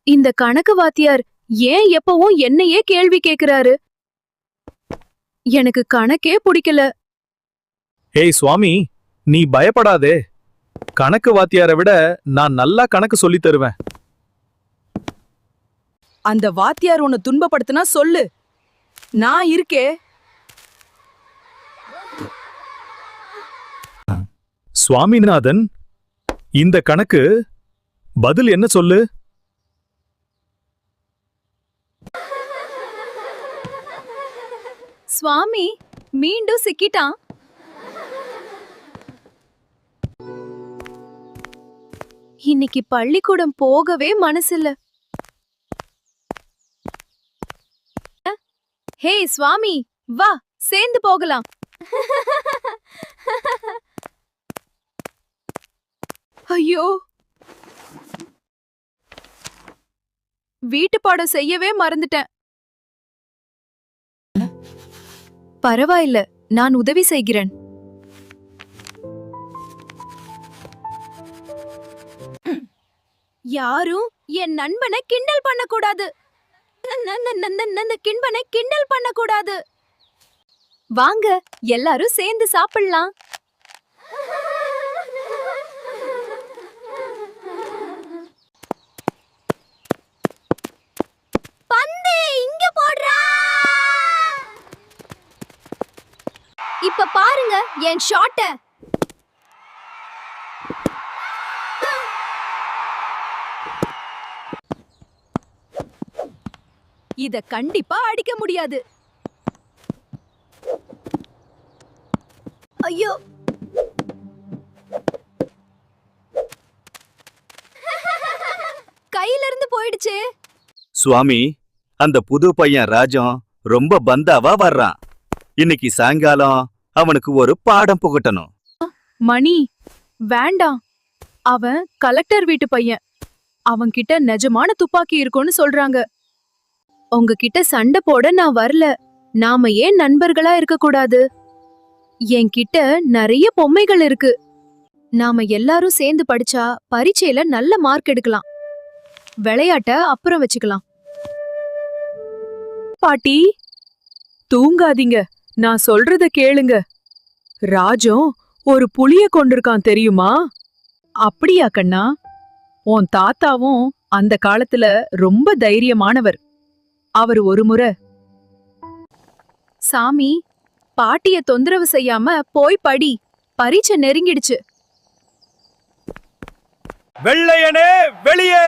இந்த கணக்கு வாத்தியார் ஏன் எப்பவும் என்னையே கேள்வி கேக்குறாரு? எனக்கு கணக்கே பிடிக்கல. ஏய் சுவாமி, நீ பயப்படாதே. கணக்கு வாத்தியாரை விட நான் நல்லா கணக்கு சொல்லித் தருவேன். அந்த வாத்தியார் உன்னை துன்பப்படுத்தினா சொல்லு, நான் இருக்கே. சுவாமிநாதன், இந்த கணக்கு பதில் என்ன சொல்லு? சுவாமி மீண்டும் சிக்கிட்டான். இன்னைக்கு பள்ளிக்கூடம் போகவே மனசில்ல. ஹே சுவாமி, வா சேர்ந்து போகலாம். ஐயோ, வீட்டு பாடம் செய்யவே மறந்துட்டேன். பரவாயில்ல, நான் உதவி செய்கிறேன். யாரும் என் நண்பனை கிண்டல் பண்ணக்கூடாது. கிண்பனை கிண்டல் பண்ணக்கூடாது. வாங்க எல்லாரும் சேர்ந்து சாப்பிடலாம். பந்து இங்க போடுறா. இப்ப பாருங்க என் ஷாட்ட. இத கண்டிப்பா அடிக்க முடியாது. ஐயோ, கையில இருந்து போயிடுச்சே. சுவாமி, அந்த புது பையன் ராஜம் ரொம்ப பந்தாவா வர்றான். இன்னைக்கு சாயங்காலம் அவனுக்கு ஒரு பாடம் புகட்டணும். மணி, வேண்டாம். அவன் கலெக்டர் வீட்டு பையன். அவன்கிட்ட நிஜமான துப்பாக்கி இருக்கும்னு சொல்றாங்க. உங்ககிட்ட சண்டை போட நான் வரல. நாம ஏன் நண்பர்களா இருக்க கூடாது? என்கிட்ட நிறைய பொம்மைகள் இருக்கு. நாம எல்லாரும் சேர்ந்து படிச்சா பரீட்சையில நல்ல மார்க் எடுக்கலாம். விளையாட்ட அப்புறம் வச்சுக்கலாம். பாட்டி, தூங்காதீங்க, நான் சொல்றத கேளுங்க. ராஜம் ஒரு புலிய கொண்டிருக்கான் தெரியுமா? அப்படியா கண்ணா? உன் தாத்தாவும் அந்த காலத்துல ரொம்ப தைரியமானவர். அவர் ஒரு முறை சாமி, பாட்டிய தொந்தரவு செய்யாம போய் படி. பரீட்சை நெருங்கிடுச்சு. வெள்ளையனே வெளியே!